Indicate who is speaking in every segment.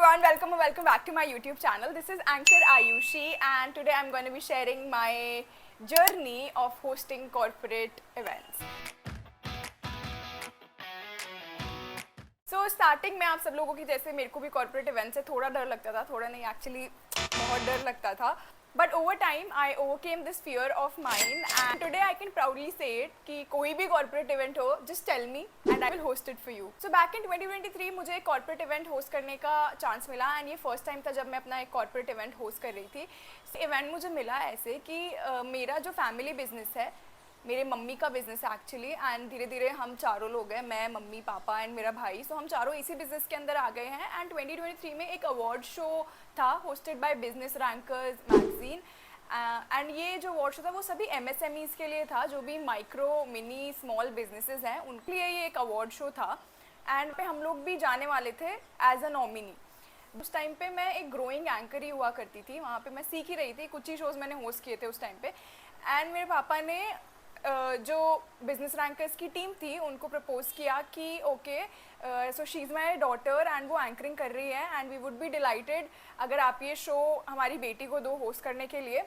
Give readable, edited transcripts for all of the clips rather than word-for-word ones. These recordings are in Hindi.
Speaker 1: everyone, welcome back to my YouTube channel. This is Anchor Ayushi and today I'm going to be sharing my journey of hosting corporate events. So starting में आप सब लोगों की जैसे मेरे को भी corporate event से थोड़ा डर लगता था, थोड़ा नहीं actually बहुत डर लगता था. But over time I overcame this fear of mine and today I can proudly say it कि कोई भी corporate event हो, just tell me and I will host it for you. So back in 2023 मुझे एक corporate event host करने का chance मिला and ये first time था जब मैं अपना एक corporate event host कर रही थी. Event मुझे मिला ऐसे कि मेरा जो family business है, मेरे मम्मी का बिज़नेस है एक्चुअली एंड धीरे धीरे हम चारों लोग हैं, मैं मम्मी पापा एंड मेरा भाई. सो हम चारों इसी बिज़नेस के अंदर आ गए हैं एंड 2023 में एक अवार्ड शो था hosted by business rankers magazine and ये जो अवार्ड शो था वो सभी MSMEs के लिए था, जो भी माइक्रो मिनी स्मॉल बिजनेसेस हैं उनके लिए ये एक अवार्ड शो था एंड पे हम लोग भी जाने वाले थे एज अ नॉमिनी. उस टाइम पे मैं एक ग्रोइंग एंकर ही हुआ करती थी, वहाँ पे मैं सीख ही रही थी, कुछ ही शोज़ मैंने होस्ट किए थे उस टाइम पे एंड मेरे पापा ने जो बिजनेस रैंकर्स की टीम थी उनको प्रपोज किया कि okay so she is my daughter and वो एंकरिंग कर रही है and we would be delighted अगर आप ये शो हमारी बेटी को दो होस्ट करने के लिए,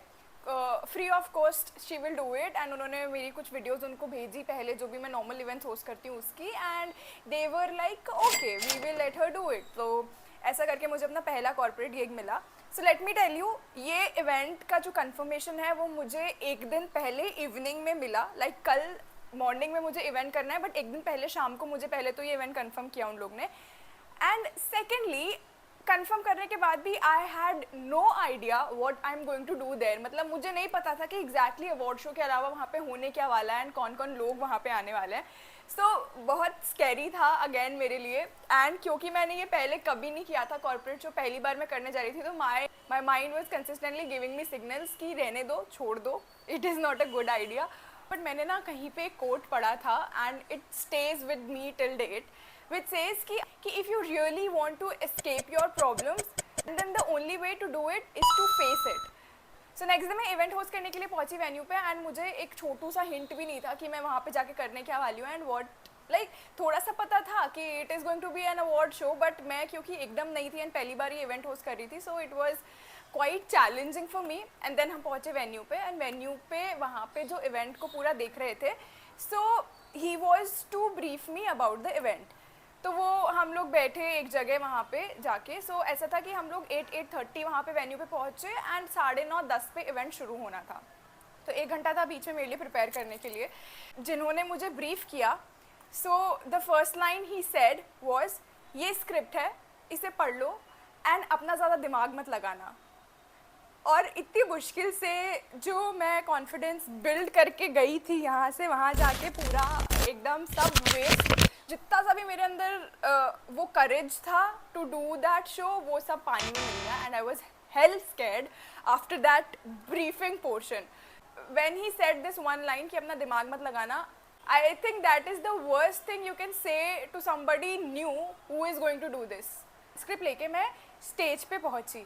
Speaker 1: free of cost she will do it. And उन्होंने मेरी कुछ वीडियोस उनको भेजी पहले जो भी मैं नॉर्मल इवेंट्स होस्ट करती हूँ उसकी and they were like okay we will let her do it. तो ऐसा करके मुझे अपना पहला कॉर्पोरेट गिग मिला. So let me tell you, ये इवेंट का जो कंफर्मेशन है वो मुझे एक दिन पहले इवनिंग में मिला. लाइक कल मॉर्निंग में मुझे इवेंट करना है बट एक दिन पहले शाम को मुझे पहले तो ये इवेंट कंफर्म किया उन लोग ने. एंड सेकेंडली कंफर्म करने के बाद भी I had no idea what I am going to do there. मतलब मुझे नहीं पता था कि एग्जैक्टली अवार्ड शो के अलावा वहाँ पे होने क्या वाला है एंड कौन कौन लोग वहाँ पे आने वाले हैं. सो बहुत स्कैरी था अगेन मेरे लिए एंड क्योंकि मैंने ये पहले कभी नहीं किया था कॉर्पोरेट शो, पहली बार मैं करने जा रही थी, तो my mind was consistently giving me signals कि रहने दो, छोड़ दो, it is not a good idea. But मैंने ना कहीं पे कोट पढ़ा था and it stays with me till date which says कि if you really want to escape your problems then the only way to do it is to face it. So next day मैं इवेंट होस्ट करने के लिए पहुंची वेन्यू पे एंड मुझे एक छोटू सा हिंट भी नहीं था कि मैं वहाँ पे जाके करने क्या वाली हूँ एंड व्हाट लाइक थोड़ा सा पता था कि it is going to be an award show but मैं क्योंकि एकदम नहीं थी एंड पहली बार ये इवेंट होस्ट कर रही थी so it was quite challenging for me. And then हम पहुँचे वेन्यू पे एंड वेन्यू पे वहाँ पे जो इवेंट को पूरा देख रहे थे so he was to brief me about the event. तो वो हम लोग बैठे एक जगह वहाँ पे जाके. सो ऐसा था कि हम लोग 8:30 वहाँ पे वेन्यू पे पहुँचे एंड 9:30-10 पे इवेंट शुरू होना था. तो 1 घंटा था बीच में मेरे लिए प्रिपेयर करने के लिए. जिन्होंने मुझे ब्रीफ किया so the first line he said was ये स्क्रिप्ट है, इसे पढ़ लो एंड अपना ज़्यादा दिमाग मत लगाना. और इतनी मुश्किल से जो मैं कॉन्फिडेंस बिल्ड करके गई थी यहाँ से वहाँ जाके पूरा एकदम सब वेस्ट, जितना सा भी मेरे अंदर वो करेज था टू डू दैट शो वो सब पानी में मिल गया and I was hell scared after that briefing portion. When he said this one line कि अपना दिमाग मत लगाना, I think that is the worst thing you can say to somebody new who is going to do this. Script लेके मैं स्टेज पे पहुंची.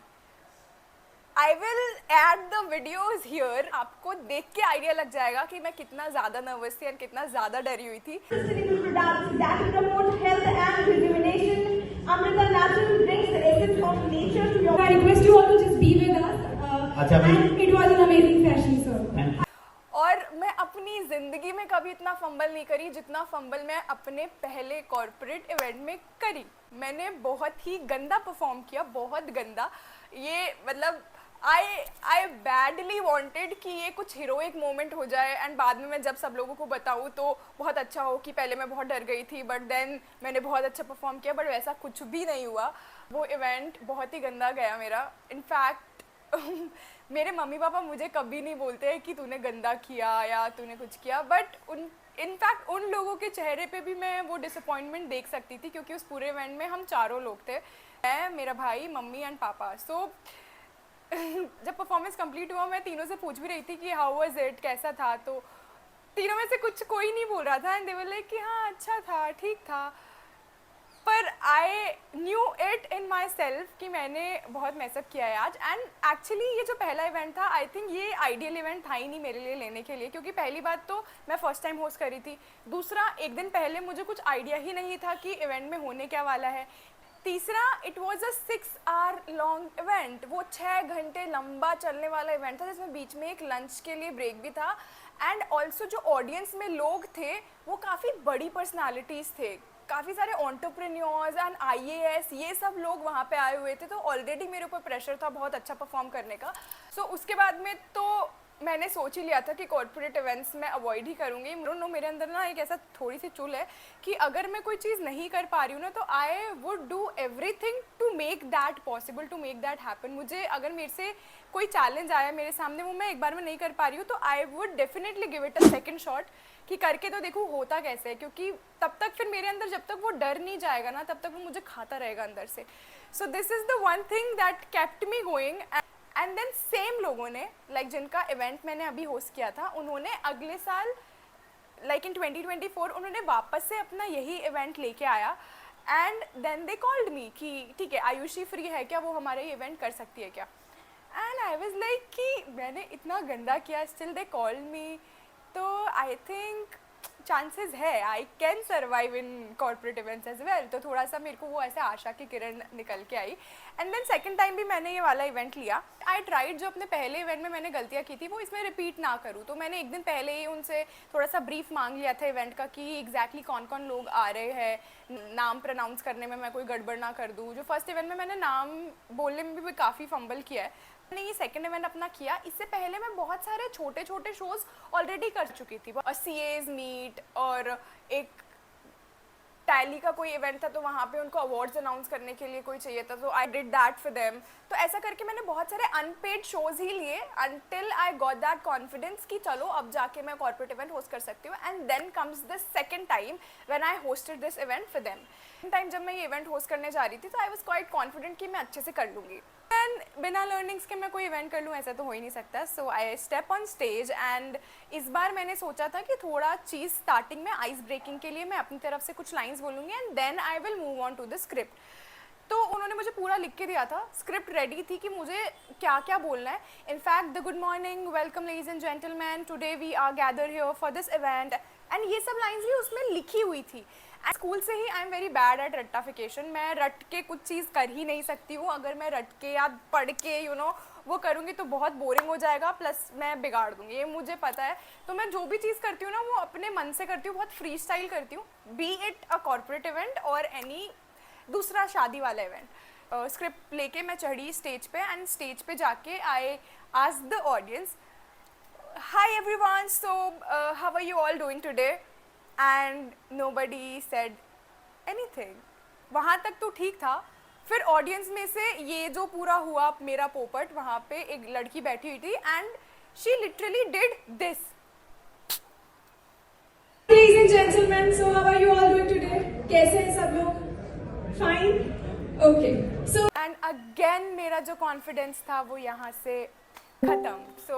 Speaker 1: I will add the videos here. आपको देख के आइडिया लग जाएगा कि मैं कितना ज़्यादा नर्वस थी और कितना ज़्यादा डरी हुई थी. और मैं अपनी ज़िंदगी में कभी इतना फंबल नहीं करी जितना फंबल मैं अपने पहले कॉर्पोरेट इवेंट में करी. मैंने बहुत ही गंदा परफॉर्म किया, बहुत गंदा. ये मतलब आई बैडली वॉन्टेड कि ये कुछ हीरोइक मोमेंट हो जाए एंड बाद में मैं जब सब लोगों को बताऊँ तो बहुत अच्छा हो कि पहले मैं बहुत डर गई थी बट देन मैंने बहुत अच्छा परफॉर्म किया. बट वैसा कुछ भी नहीं हुआ. वो इवेंट बहुत ही गंदा गया मेरा. इनफैक्ट मेरे मम्मी पापा मुझे कभी नहीं बोलते हैं कि तूने गंदा किया या तूने कुछ किया, बट इनफैक्ट उन लोगों के चेहरे पे भी मैं वो डिसअपॉइंटमेंट देख सकती थी क्योंकि उस पूरे इवेंट में हम चारों लोग थे, मैं, मेरा भाई, मम्मी एंड पापा. सो जब परफॉर्मेंस कंप्लीट हुआ मैं तीनों से पूछ भी रही थी कि हाउ वाज इट, कैसा था, तो तीनों में से कोई नहीं बोल रहा था एंड दे वर लाइक कि हाँ अच्छा था, ठीक था. पर I knew it in my self कि मैंने बहुत मैसअप किया है आज. एंड एक्चुअली ये जो पहला इवेंट था आई थिंक ये आइडियल इवेंट था ही नहीं मेरे लिए लेने के लिए क्योंकि पहली बात तो मैं फर्स्ट टाइम होस्ट करी थी. दूसरा एक दिन पहले मुझे कुछ आइडिया ही नहीं था कि इवेंट में होने क्या वाला है. तीसरा, it was a 6 hour long event. वो 6 घंटे लंबा चलने वाला इवेंट था, जिसमें बीच में एक लंच के लिए ब्रेक भी था। एंड ऑल्सो जो ऑडियंस में लोग थे वो काफ़ी बड़ी पर्सनालिटीज़ थे, काफ़ी सारे एंटरप्रेन्योर्स एंड IAS ये सब लोग वहाँ पे आए हुए थे। तो ऑलरेडी मेरे ऊपर प्रेशर था बहुत अच्छा परफॉर्म करने का। सो उसके बाद में तो मैंने सोच ही लिया था कि कॉर्पोरेट इवेंट्स में अवॉइड ही करूँगी। नो, मेरे अंदर ना एक ऐसा थोड़ी सी चुल है कि अगर मैं कोई चीज़ नहीं कर पा रही हूँ ना, तो I would do everything to make that possible, to make that happen. मुझे अगर मेरे से कोई चैलेंज आया मेरे सामने, वो मैं एक बार में नहीं कर पा रही हूँ, तो I would definitely give it a second shot कि करके तो देखूँ होता कैसे है। क्योंकि तब तक फिर मेरे अंदर जब तक वो डर नहीं जाएगा ना, तब तक वो मुझे खाता रहेगा अंदर से। So this is the one thing that kept me going. And then same लोगों ने, लाइक जिनका इवेंट मैंने अभी होस्ट किया था, उन्होंने अगले साल लाइक इन 2024 उन्होंने वापस से अपना यही इवेंट लेके आया। And then they called me कि ठीक है आयुषी फ्री है क्या, वो हमारे ये इवेंट कर सकती है क्या। एंड आई वाज लाइक कि मैंने इतना गंदा किया, स्टिल दे कॉल्ड मी। तो आई थिंक चांसेस है I can survive in corporate events as well. तो थोड़ा सा मेरे को वो ऐसे आशा की किरण निकल के आई। एंड देन सेकंड टाइम भी मैंने ये वाला इवेंट लिया। आई ट्राइड जो अपने पहले इवेंट में मैंने गलतियाँ की थी वो इसमें रिपीट ना करूँ। तो मैंने एक दिन पहले ही उनसे थोड़ा सा ब्रीफ मांग लिया था इवेंट का कि एग्जैक्टली कौन कौन लोग आ रहे हैं, नाम प्रोनाउंस करने में मैं कोई गड़बड़ ना कर दूँ। जो फर्स्ट इवेंट में मैंने नाम बोलने में भी काफ़ी फंबल किया है, मैंने ये सेकंड इवेंट अपना किया। इससे पहले मैं बहुत सारे छोटे छोटे शोज ऑलरेडी कर चुकी थी। CAs मीट और एक टैली का कोई इवेंट था, तो वहाँ पे उनको अवार्ड्स अनाउंस करने के लिए कोई चाहिए था, तो I did that for them. तो ऐसा करके मैंने बहुत सारे अनपेड शोज ही लिए until I got that confidence कि चलो अब जाके मैं कॉर्पोरेट इवेंट होस्ट कर सकती हूँ। And then comes the second time when I hosted this event for them. Time जब मैं ये इवेंट होस्ट करने जा रही थी तो आई वॉज क्वाइट कॉन्फिडेंट कि मैं अच्छे से कर लूँगी। एंड बिना लर्निंग्स के मैं कोई इवेंट कर लूँ ऐसा तो हो ही नहीं सकता। So I step on stage and इस बार मैंने सोचा था कि थोड़ा चीज़ स्टार्टिंग में आइस ब्रेकिंग के लिए मैं अपनी तरफ से कुछ लाइंस बोलूँगी and then I will move on to the script. तो उन्होंने मुझे पूरा लिख के दिया था, स्क्रिप्ट रेडी थी कि मुझे क्या क्या बोलना है। In fact the good morning, welcome ladies and gentleman, today we are gather here for this event, and ये सब लाइंस भी उसमें लिखी हुई थी। स्कूल से ही I am very bad at रट्टाफिकेशन। मैं रट के कुछ चीज़ कर ही नहीं सकती हूँ। अगर मैं रट के या पढ़ के वो करूँगी तो बहुत बोरिंग हो जाएगा, प्लस मैं बिगाड़ दूँगी, ये मुझे पता है। तो मैं जो भी चीज़ करती हूँ ना वो अपने मन से करती हूँ, बहुत फ्री स्टाइल करती हूँ, B it a corporate event और एनी दूसरा शादी वाला इवेंट। स्क्रिप्ट लेके मैं चढ़ी स्टेज पे एंड स्टेज पे जाके I asked the audience, hi everyone, so how are you all doing today, and nobody said anything. वहाँ तक तो ठीक था। फिर ऑडियंस में से ये जो पूरा हुआ मेरा पोपट, वहाँ पे एक लड़की बैठी हुई थी and she literally did this.
Speaker 2: Ladies and gentlemen, so how are you all doing today? कैसे हैं सब लोग? Fine? Okay. So
Speaker 1: and again मेरा जो कॉन्फिडेंस था वो यहाँ से ख़त्म। सो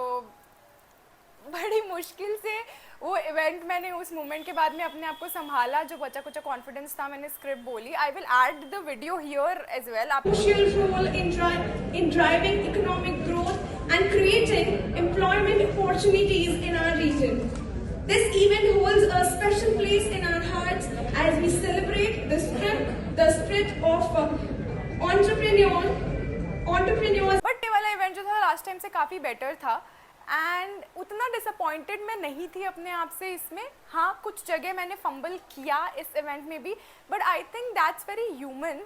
Speaker 1: बड़ी मुश्किल से वो इवेंट मैंने उस मोमेंट के बाद में अपने आप को संभाला। जो बचा कुछ कॉन्फिडेंस था मैंने स्क्रिप्ट बोली। I will add the video here as well. आप
Speaker 2: crucial role in driving economic growth and creating employment opportunities in our region. This event holds a special place in our hearts as we celebrate the spirit of entrepreneurs.
Speaker 1: But ये वाला इवेंट जो था लास्ट टाइम से काफ़ी बेटर था एंड उतना डिसअपॉइंटेड मैं नहीं थी अपने आप से इसमें। हाँ, कुछ जगह मैंने फंबल किया इस इवेंट में भी, but I think that's very human.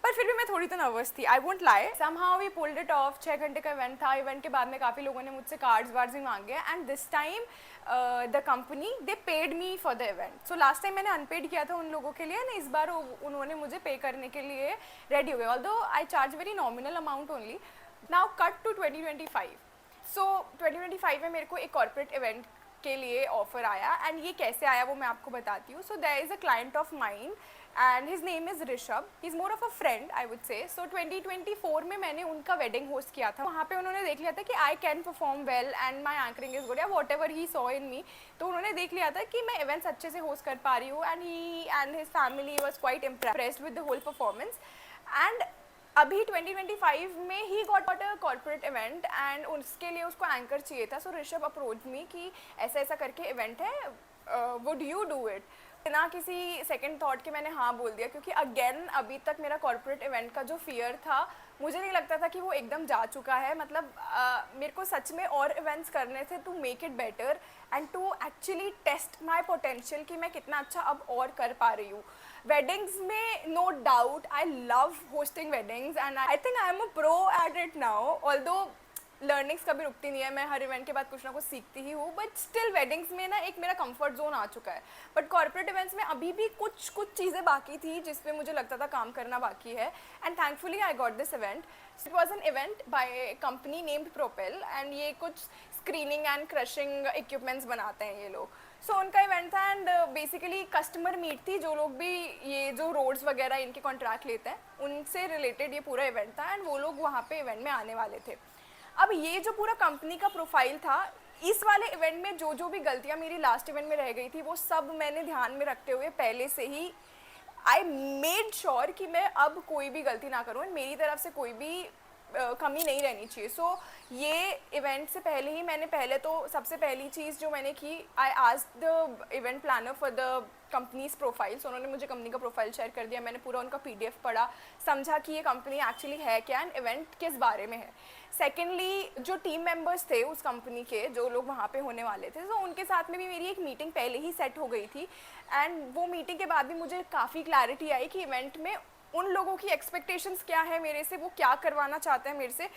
Speaker 1: पर फिर भी मैं थोड़ी तो नर्वस थी, I won't lie. Somehow we pulled it off. 6 घंटे का इवेंट था। इवेंट के बाद में काफ़ी लोगों ने मुझसे कार्ड्स वार्ड्स भी मांगे and this time the company they paid me for the event. So last time मैंने अनपेड किया था उन लोगों के लिए एंड इस बार उन्होंने मुझे पे करने के लिए रेडी हुए, although I charge very nominal amount only. Now cut to 2025। So 2025 में मेरे को एक कॉर्पोरेट इवेंट के लिए ऑफर आया एंड ये कैसे आया वो मैं आपको बताती हूँ। So there is a client of mine and his name is Rishabh. He is more of a friend I would say. So 2024 में मैंने उनका वेडिंग होस्ट किया था। वहाँ पे उन्होंने देख लिया था कि I can perform well and my anchoring is good या whatever he saw in me. तो उन्होंने देख लिया था कि मैं इवेंट्स अच्छे से होस्ट कर पा रही हूँ and he and his family was quite impressed with the whole performance. And अभी 2025 में he got a corporate event and उसके लिए उसको एंकर चाहिए था। सो ऋषभ अप्रोच मी कि ऐसा ऐसा करके इवेंट है, वुड यू डू इट। बिना किसी सेकंड थॉट के मैंने हाँ बोल दिया, क्योंकि अगेन अभी तक मेरा कॉर्पोरेट इवेंट का जो फियर था, मुझे नहीं लगता था कि वो एकदम जा चुका है। मतलब मेरे को सच में और इवेंट्स करने थे to make it better and to actually test my potential कि मैं कितना अच्छा अब और कर पा रही हूँ। वेडिंग्स में no doubt I love hosting weddings and I think I am a pro at it now, although learnings कभी रुकती नहीं है, मैं हर इवेंट के बाद कुछ ना कुछ सीखती ही हूँ, बट स्टिल वेडिंग्स में ना एक मेरा कंफर्ट जोन आ चुका है। बट कॉर्पोरेट इवेंट्स में अभी भी कुछ चीज़ें बाकी थी जिस पे मुझे लगता था काम करना बाकी है, and thankfully I got this event. It was an event by company named propel, and ये कुछ स्क्रीनिंग एंड क्रशिंग इक्विपमेंट्स बनाते हैं ये लोग। सो उनका इवेंट था एंड बेसिकली कस्टमर मीट थी, जो लोग भी ये जो रोड्स वगैरह इनके कॉन्ट्रैक्ट लेते हैं उनसे रिलेटेड ये पूरा इवेंट था, एंड वो लोग वहाँ पे इवेंट में आने वाले थे। अब ये जो पूरा कंपनी का प्रोफाइल था, इस वाले इवेंट में जो भी गलतियाँ मेरी लास्ट इवेंट में रह गई थी वो सब मैंने ध्यान में रखते हुए पहले से ही आई मेड श्योर कि मैं अब कोई भी गलती ना करूँ, मेरी तरफ से कोई भी कमी नहीं रहनी चाहिए। सो ये इवेंट से पहले ही मैंने तो सबसे पहली चीज़ जो मैंने की, I asked the event planner for the companies profiles. उन्होंने मुझे कंपनी का प्रोफाइल शेयर कर दिया, मैंने पूरा उनका PDF पढ़ा, समझा कि ये कंपनी एक्चुअली है क्या एंड इवेंट किस बारे में है। सेकेंडली जो टीम मेंबर्स थे उस कंपनी के, जो लोग वहाँ पे होने वाले थे, तो उनके साथ में भी मेरी एक मीटिंग पहले ही सेट हो गई थी, एंड वो मीटिंग के बाद भी मुझे काफ़ी क्लैरिटी आई कि इवेंट में उन लोगों की एक्सपेक्टेशंस क्या है मेरे से, वो क्या करवाना चाहते हैं मेरे से।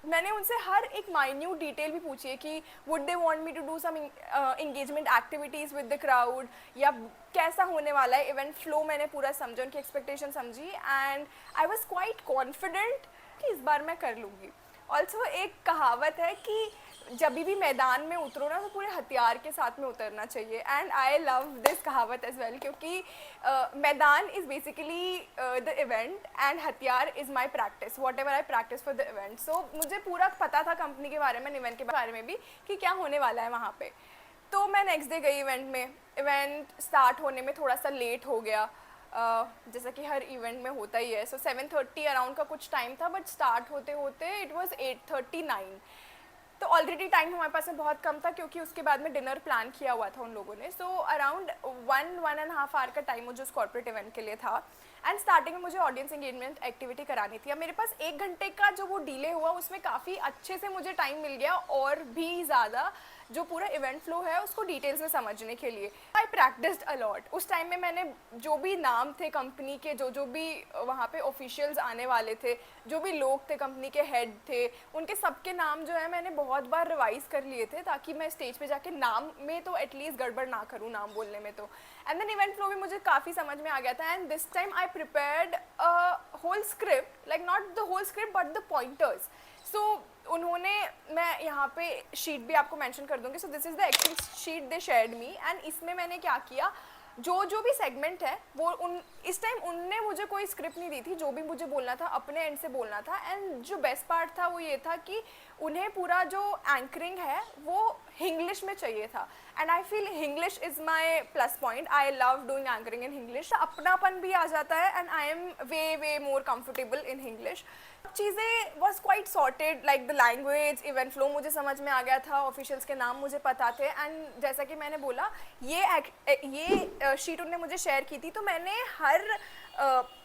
Speaker 1: मैंने उनसे हर एक माइन्यूट डिटेल भी पूछी है कि would they want me to do some engagement activities with the crowd, या कैसा होने वाला है इवेंट फ्लो, मैंने पूरा समझा, उनकी एक्सपेक्टेशन समझी, and I was quite confident कि इस बार मैं कर लूँगी। ऑल्सो एक कहावत है कि जब भी मैदान में उतरो ना तो पूरे हथियार के साथ में उतरना चाहिए, एंड आई लव दिस कहावत एज वेल, क्योंकि मैदान is basically the event and हथियार is my practice, whatever I practice for the event. So मुझे पूरा पता था कंपनी के बारे में, इवेंट के बारे में भी, कि क्या होने वाला है वहाँ पे। तो मैं नेक्स्ट डे गई इवेंट में। इवेंट स्टार्ट होने में थोड़ा सा लेट हो गया, जैसा कि हर इवेंट में होता ही है। सो 7:30 अराउंड का कुछ टाइम था, बट स्टार्ट होते होते इट वॉज 8:39। तो ऑलरेडी टाइम हमारे पास में बहुत कम था, क्योंकि उसके बाद में डिनर प्लान किया हुआ था उन लोगों ने। सो अराउंड 1.5 आवर का टाइम मुझे उस कॉर्पोरेट इवेंट के लिए था, एंड स्टार्टिंग में मुझे ऑडियंस एंगेजमेंट एक्टिविटी करानी थी। अब मेरे पास 1 घंटे का जो वो डिले हुआ उसमें काफ़ी अच्छे से मुझे टाइम मिल गया, और भी ज़्यादा जो पूरा इवेंट फ्लो है उसको डिटेल्स में समझने के लिए। आई प्रैक्टिस्ड अलॉट। उस टाइम में मैंने जो भी नाम थे कंपनी के, जो भी वहाँ पे ऑफिशियल्स आने वाले थे, जो भी लोग थे कंपनी के हेड थे, उनके सबके नाम जो है मैंने बहुत बार रिवाइज कर लिए थे, ताकि मैं स्टेज पे जाके नाम में तो एटलीस्ट गड़बड़ ना करूँ नाम बोलने में। तो एंड देन इवेंट फ्लो भी मुझे काफ़ी समझ में आ गया था, and this time I prepared a whole script, like not the whole script but the pointers. So उन्होंने, मैं यहाँ पे शीट भी आपको मेंशन कर दूँगी, सो this is the actual sheet they shared me, and इसमें मैंने क्या किया, जो भी सेगमेंट है वो इस टाइम उनने मुझे कोई स्क्रिप्ट नहीं दी थी, जो भी मुझे बोलना था अपने एंड से बोलना था। एंड जो बेस्ट पार्ट था वो ये था कि उन्हें पूरा जो एंकरिंग है वो इंग्लिश में चाहिए था, and I feel English is my plus point. I love doing anchoring in English, अपनापन भी आ जाता है, and I am way more comfortable in English. चीज़ें was quite sorted, like the language, event flow मुझे समझ में आ गया था, ऑफिशियल्स के नाम मुझे पता थे, एंड जैसा कि मैंने बोला ये शीट उन्होंने मुझे शेयर की थी, तो मैंने हर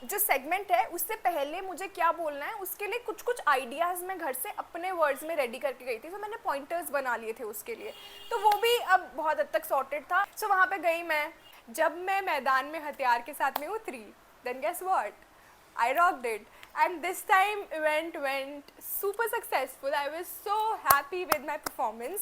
Speaker 1: जो सेगमेंट है उससे पहले मुझे क्या बोलना है उसके लिए कुछ आइडियाज़ मैं घर से अपने वर्ड्स में रेडी करके गई थी, तो मैंने पॉइंटर्स बना लिए थे उसके लिए, तो वो भी अब बहुत हद तक सॉर्टेड था। सो वहाँ पे गई मैं, जब मैं मैदान में हथियार के साथ में उतरी, then guess what, I rocked it, and this time event went super successful. I was so happy with my performance.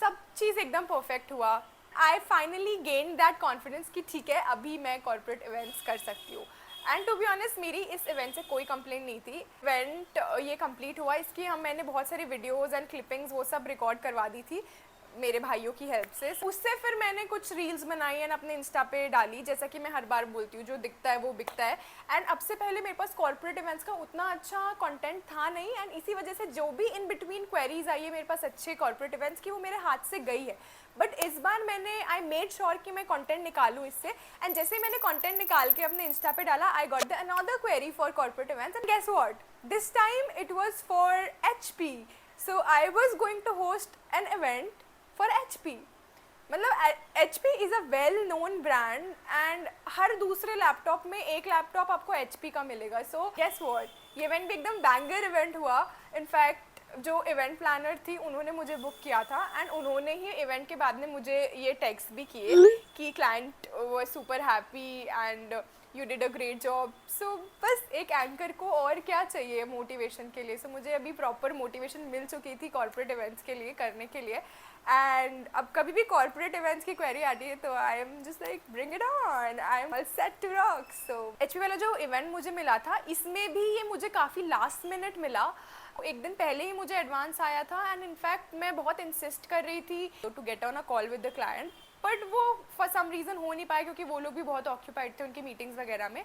Speaker 1: सब चीज़ एकदम परफेक्ट हुआ। I finally gained that confidence कि ठीक है अभी मैं corporate events कर सकती हूँ। एंड टू बी ऑनेस्ट मेरी इस इवेंट से कोई कंप्लेंट नहीं थी। इवेंट ये कंप्लीट हुआ, इसकी मैंने बहुत सारी वीडियोज़ एंड क्लिपिंग्स वो सब रिकॉर्ड करवा दी थी मेरे भाइयों की हेल्प से। उससे फिर मैंने कुछ रील्स बनाई एंड अपने इंस्टा पे डाली, जैसा कि मैं हर बार बोलती हूँ, जो दिखता है वो बिकता है। एंड अब से पहले मेरे पास कॉर्पोरेट इवेंट्स का उतना अच्छा कंटेंट था नहीं, एंड इसी वजह से जो भी इन बिटवीन क्वेरीज आई है मेरे पास अच्छे कॉर्पोरेट इवेंट्स की, वो मेरे हाथ से गई है। बट इस बार मैंने आई मेड श्योर कि मैं कंटेंट निकालूँ इससे, एंड जैसे ही मैंने कंटेंट निकाल के अपने इंस्टा पे डाला, I got the another query for corporate events, and guess what, this time it was for HP. So I was going to host an event for HP. मतलब HP is a well known brand and हर दूसरे लैपटॉप में एक लैपटॉप आपको HP का मिलेगा. सो गेस व्हाट, ये इवेंट भी एकदम बैंगर इवेंट हुआ. इनफैक्ट जो इवेंट प्लानर थी उन्होंने मुझे बुक किया था एंड उन्होंने ही इवेंट के बाद में मुझे ये टेक्स्ट भी किए कि client was super happy and you did a great job. So बस एक एंकर को और क्या चाहिए मोटिवेशन के लिए. सो मुझे अभी प्रॉपर मोटिवेशन मिल चुकी थी कॉर्पोरेट इवेंट्स के लिए करने के लिए. एंड अब कभी भी कॉर्पोरेट इवेंट्स की क्वेरी आती है तो I am just like bring it on, I am all set to rock. So HP वाला जो इवेंट मुझे मिला था इसमें भी ये मुझे काफ़ी लास्ट मिनट मिला. एक दिन पहले ही मुझे एडवांस आया था एंड इनफैक्ट मैं बहुत इंसिस्ट कर रही थी to get on a call with the client, but वो फॉर सम रीज़न हो नहीं पाया क्योंकि वो लोग भी बहुत ऑक्यूपाइड थे उनकी मीटिंग्स वगैरह में.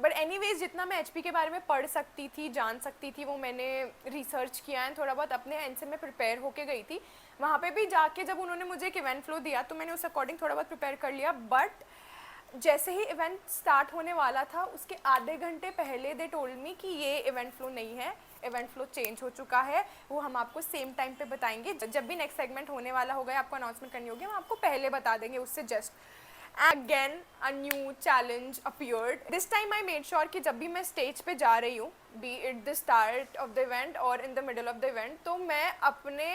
Speaker 1: बट एनीवेज जितना मैं HP के बारे में पढ़ सकती थी, जान सकती थी, वो मैंने रिसर्च किया है. थोड़ा बहुत अपने एंड से मैं प्रिपेयर होके गई थी. वहाँ पे भी जाके जब उन्होंने मुझे एक इवेंट फ्लो दिया तो मैंने उस अकॉर्डिंग थोड़ा बहुत प्रिपेयर कर लिया. बट जैसे ही इवेंट स्टार्ट होने वाला था उसके आधे घंटे पहले दे टोल्ड मी कि ये इवेंट फ्लो नहीं है, इवेंट फ्लो चेंज हो चुका है, वो हम आपको सेम टाइम पे बताएंगे. जब भी नेक्स्ट सेगमेंट होने वाला होगा या आपको अनाउंसमेंट करनी होगी हम आपको पहले बता देंगे उससे just. Again a new challenge appeared. This time I made sure कि जब भी मैं स्टेज पे जा रही हूँ, be it the start of the event or in the middle of the event, तो मैं अपने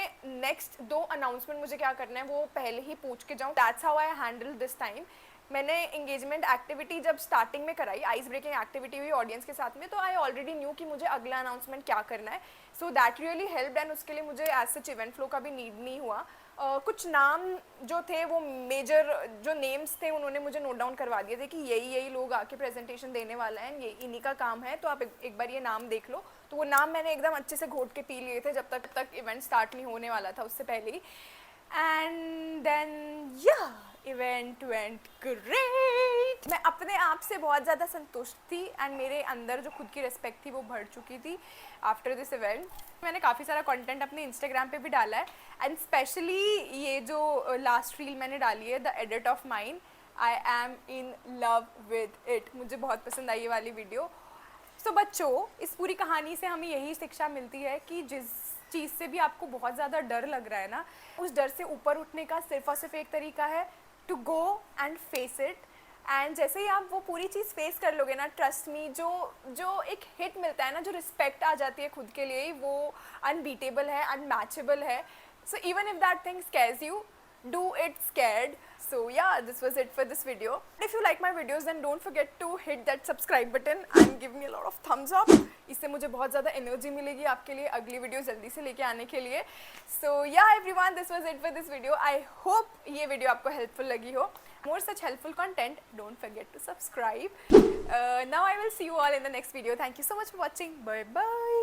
Speaker 1: next 2 announcement मुझे क्या करना है वो पहले ही पूछ के जाऊँ. That's how I handled this time. मैंने एंगेजमेंट एक्टिविटी जब स्टार्टिंग में कराई, आइस ब्रेकिंग एक्टिविटी हुई ऑडियंस के साथ में, तो आई ऑलरेडी न्यू कि मुझे अगला अनाउंसमेंट क्या करना है. So that really help and उसके लिए मुझे एज सच इवेंट फ्लो का भी नीड नहीं हुआ. कुछ नाम जो थे वो मेजर जो नेम्स थे उन्होंने मुझे नोट डाउन करवा दिए थे कि यही लोग आके प्रेजेंटेशन देने वाला है, ये इन्हीं का काम है, तो आप एक बार ये नाम देख लो. तो वो नाम मैंने एकदम अच्छे से घोट के पी लिए थे जब तक इवेंट स्टार्ट नहीं होने वाला था, उससे पहले ही. एंड देन या इवेंट वेंट ग्रेट. मैं अपने आप से बहुत ज़्यादा संतुष्ट थी एंड मेरे अंदर जो खुद की रिस्पेक्ट थी वो बढ़ चुकी थी आफ्टर दिस इवेंट. मैंने काफ़ी सारा कंटेंट अपने इंस्टाग्राम पे भी डाला है एंड स्पेशली ये जो लास्ट रील मैंने डाली है the edit of mine, I am in love with it. मुझे बहुत पसंद आई ये वाली वीडियो. सो बच्चों, इस पूरी कहानी से हमें यही शिक्षा मिलती है कि जिस चीज़ से भी आपको बहुत ज़्यादा डर लग रहा है ना, उस डर से ऊपर उठने का सिर्फ और सिर्फ एक तरीका है, to go and face it. And जैसे ही आप वो पूरी चीज़ फेस कर लोगे ना, ट्रस्ट मी, जो एक हिट मिलता है ना, जो रिस्पेक्ट आ जाती है खुद के लिए, वो अनबीटेबल है, अनमैचेबल है. So even if that thing scares you, do it scared. So yeah, this was it for this video. If you like my videos then don't forget to hit that subscribe button and give me a lot of thumbs up. इससे मुझे बहुत ज़्यादा एनर्जी मिलेगी आपके लिए अगली वीडियो जल्दी से लेके आने के लिए. So yeah everyone, this was it for this video. I hope ये वीडियो आपको हेल्पफुल लगी हो. More such helpful content, don't forget to subscribe. Now I will see you all in the next video. Thank you so much for watching. Bye bye.